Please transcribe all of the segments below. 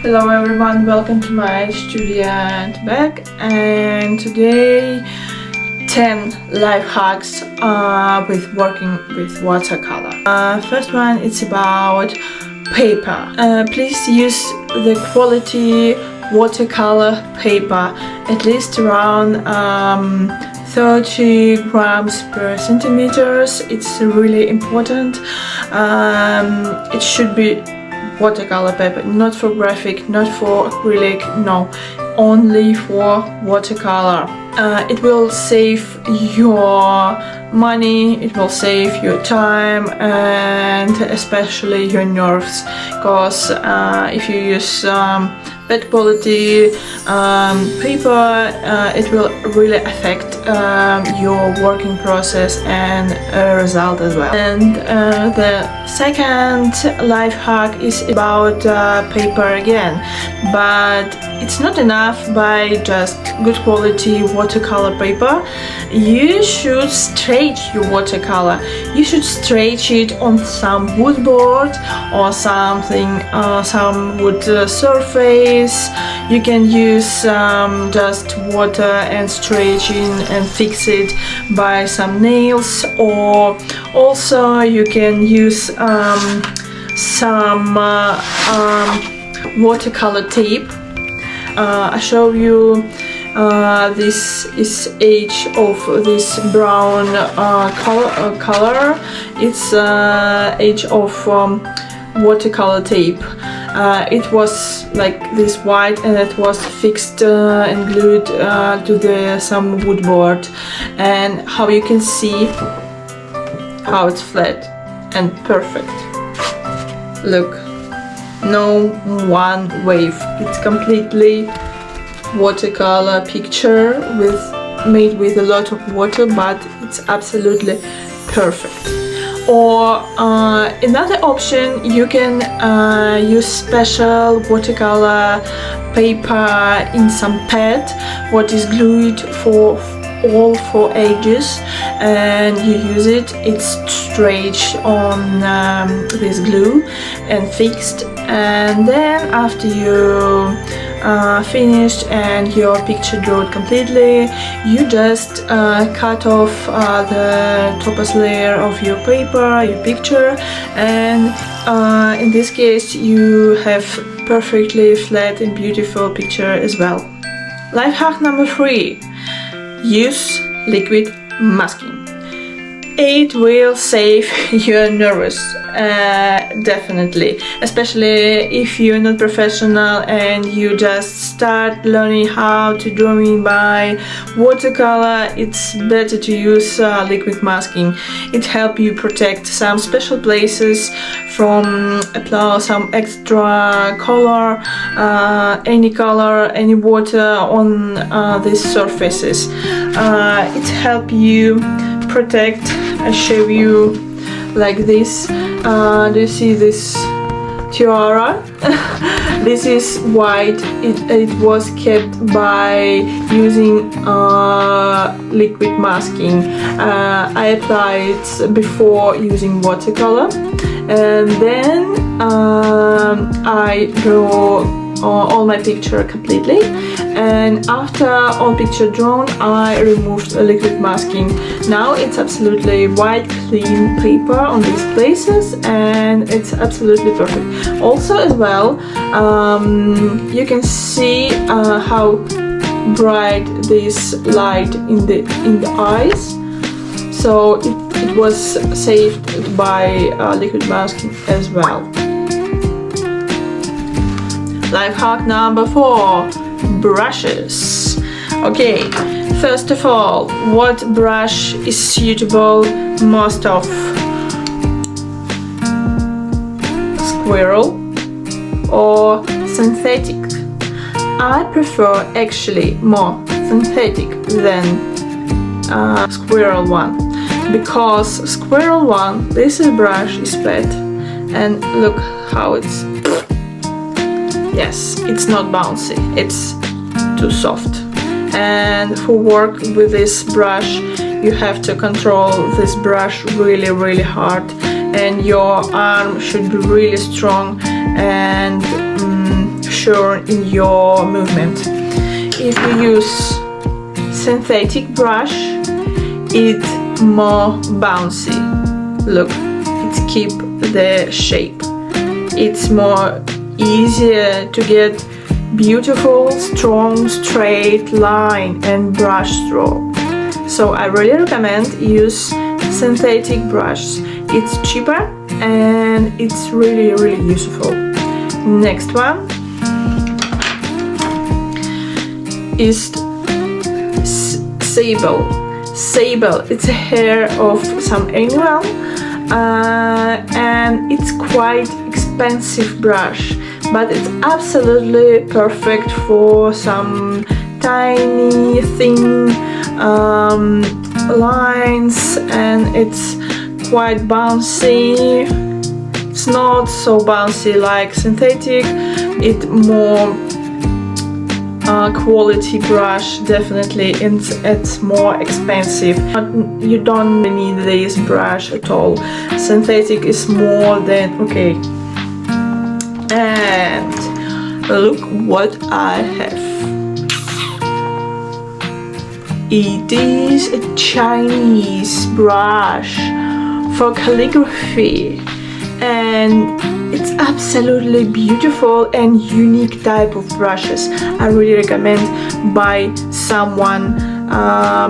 Hello everyone, welcome to my studio and back, and today 10 life hacks with working with watercolor. First one, it's about paper. Please use the quality watercolor paper, at least around 30 grams per centimeters. It's really important. It should be watercolor paper, not for graphic, not for acrylic, no, only for watercolor. It will save your money, it will save your time, and especially your nerves, because if you use bad quality paper, it will really affect your working process and result as well. And the second life hack is about paper again, but it's not enough by just good quality watercolor paper. You should stretch your watercolor. You should stretch it on some wood board or something, some wood surface. You can use just water and stretching and fix it by some nails, or also you can use some watercolor tape. I show you. This is edge of this brown color. It's edge of watercolor tape. It was like this white, and it was fixed and glued to some wood board. And how you can see how it's flat and perfect. Look, no one wave. It's completely watercolor picture made with a lot of water, but it's absolutely perfect. Or another option, you can use special watercolor paper in some pad, what is glued for all 4 edges, and you use it. It's stretched on this glue and fixed, and then after you finished and your picture drawn completely, you just cut off the topmost layer of your paper, your picture, and in this case you have perfectly flat and beautiful picture as well. Life hack number 3: use liquid masking. It will save your nerves, definitely, especially if you're not professional and you just start learning how to drawing by watercolor. It's better to use liquid masking. It helps you protect some special places from apply some extra color, any water on these surfaces. It helps you protect. I show you like this. Do you see this tiara? This is white. It was kept by using liquid masking. I applied it before using watercolor, and then I draw all my picture completely, and after all picture drawn, I removed the liquid masking. Now it's absolutely white, clean paper on these places, and it's absolutely perfect. Also as well, you can see how bright this light in the eyes, so it was saved by liquid masking as well. Life hack number 4: brushes. Okay, first of all, what brush is suitable most of? Squirrel or synthetic? I prefer actually more synthetic than squirrel one, because squirrel one, this brush is flat, and look how it's. Yes, it's not bouncy, it's too soft. And for work with this brush, you have to control this brush really hard, and your arm should be really strong and sure in your movement. If you use synthetic brush, it's more bouncy. Look, it keep the shape. It's more easier to get beautiful, strong, straight line and brush stroke. So I really recommend use synthetic brush. It's cheaper and it's really useful. Next one is sable. Sable, it's a hair of some animal, and it's quite expensive brush, but it's absolutely perfect for some tiny thin lines, and it's quite bouncy. It's not so bouncy like synthetic, it's more quality brush, definitely. It's more expensive. You don't need this brush at all. Synthetic is more than okay. And look what I have. It is a Chinese brush for calligraphy, and it's absolutely beautiful and unique type of brushes. I really recommend buy someone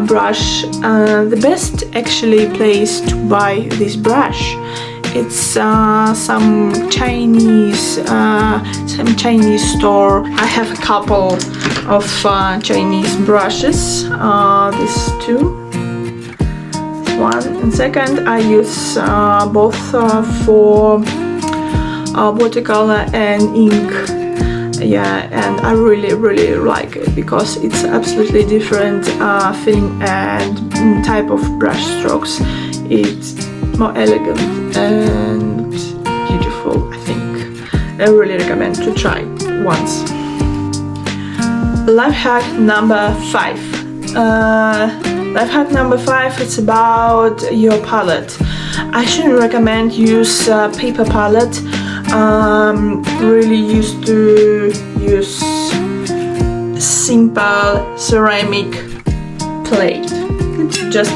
brush. The best actually place to buy this brush, it's some Chinese store. I have a couple of Chinese brushes. These two. One and second, I use both for watercolor and ink. Yeah, and I really like it because it's absolutely different feeling and type of brush strokes. It's more elegant and beautiful, I think. I really recommend to try once. Life hack number 5. Life hack number 5, it's about your palette. I shouldn't recommend use paper palette. Really used to use simple ceramic plate. It's just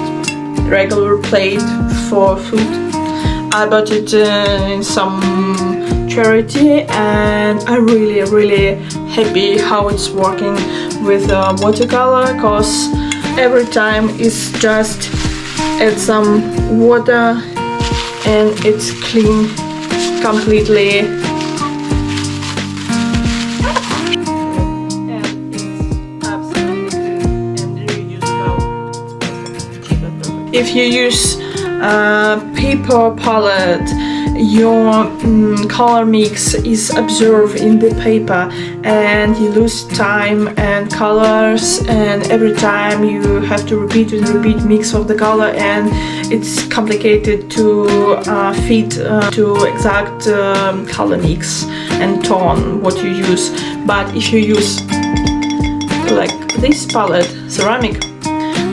regular plate for food. I bought it in some charity, and I'm really happy how it's working with watercolor, cause every time it's just add some water and it's clean completely, and it's absolutely good and reusable. If you use paper palette, your color mix is absorbed in the paper and you lose time and colors, and every time you have to repeat mix of the color, and it's complicated to fit to exact color mix and tone what you use. But if you use like this palette, ceramic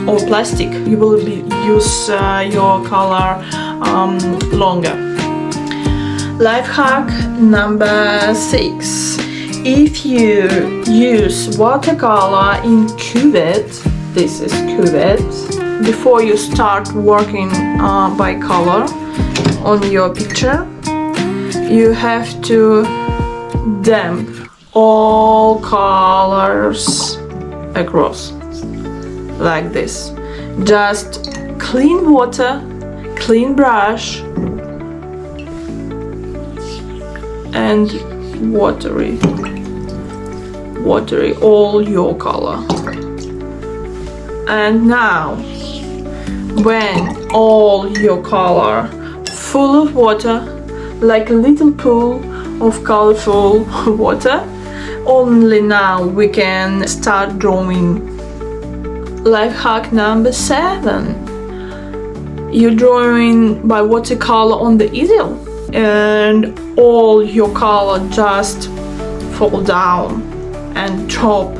or plastic, you will use your color longer. Life hack number 6. If you use watercolor in cuvette, this is cuvette, before you start working by color on your picture, you have to damp all colors across like this. Just clean water, clean brush, and watery all your color. And now when all your color full of water, like a little pool of colorful water, only now we can start drawing. Life hack number 7. You're drawing by watercolor on the easel, and all your color just fall down and drop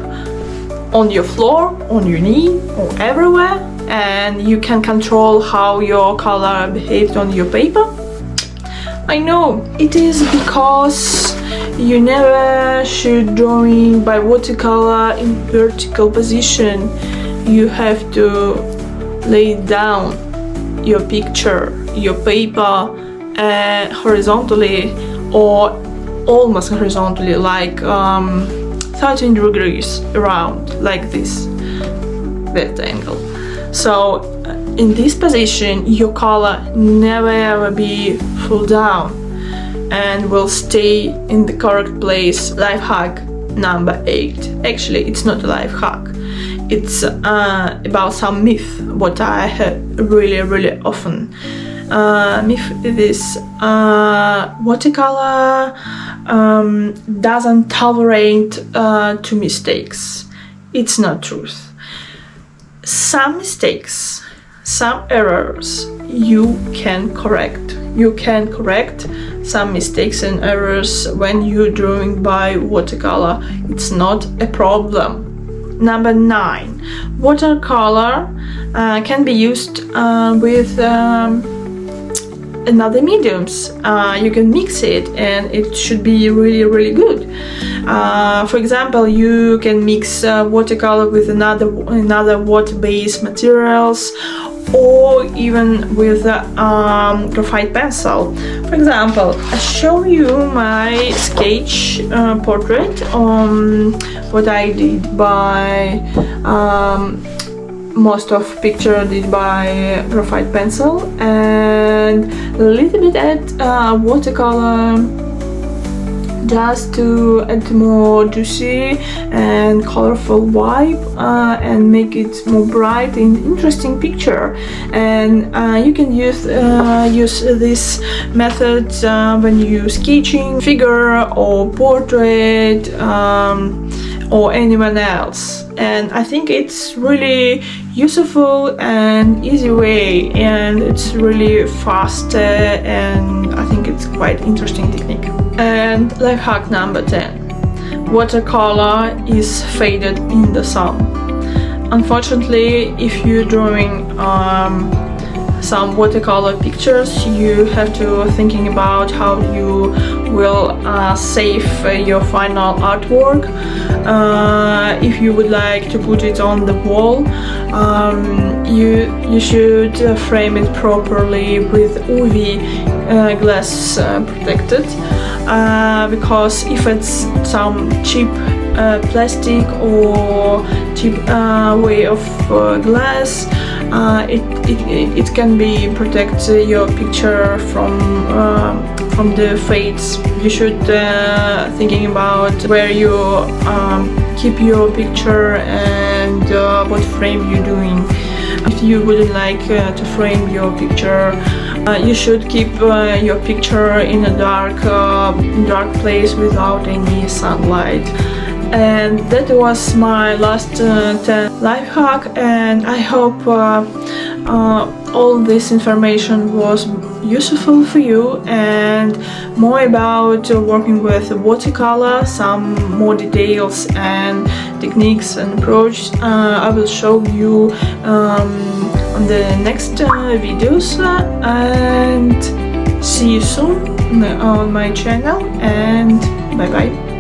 on your floor, on your knee, or everywhere, and you can control how your color behaves on your paper. I know it is because You never should drawing by watercolor in vertical position. You have to lay down your picture, your paper horizontally or almost horizontally, like 13 degrees around, like this, that angle. So in this position your color never ever be fall down and will stay in the correct place. Life hack number 8. Actually, it's not a life hack, it's about some myth what I heard really often. Myth is watercolor doesn't tolerate to mistakes. It's not truth. Some mistakes, some errors you can correct. You can correct some mistakes and errors when you're drawing by watercolor. It's not a problem. Number 9. Watercolor can be used with another mediums. You can mix it and it should be really good. For example, you can mix watercolor with another water-based materials, or even with graphite pencil. For example, I show you my sketch portrait on what I did by most of picture did by graphite pencil and a little bit add watercolor just to add more juicy and colorful vibe and make it more bright and interesting picture. And you can use this method when you sketching figure or portrait or anyone else. And I think it's really useful and easy way, and it's really fast, and I think it's quite interesting technique. And life hack number 10. Watercolor is faded in the sun. Unfortunately, if you're drawing some watercolor pictures, you have to thinking about how you will save your final artwork. If you would like to put it on the wall, you should frame it properly with UV glass protected, because if it's some cheap plastic or cheap way of glass, it can be protect your picture from the fades. You should thinking about where you keep your picture and what frame you're doing. If you wouldn't like to frame your picture, you should keep your picture in a dark place without any sunlight. And that was my last 10 life hack, and I hope all this information was useful for you. And more about working with watercolor, some more details and techniques and approach, I will show you on the next videos, and see you soon on my channel, and bye bye.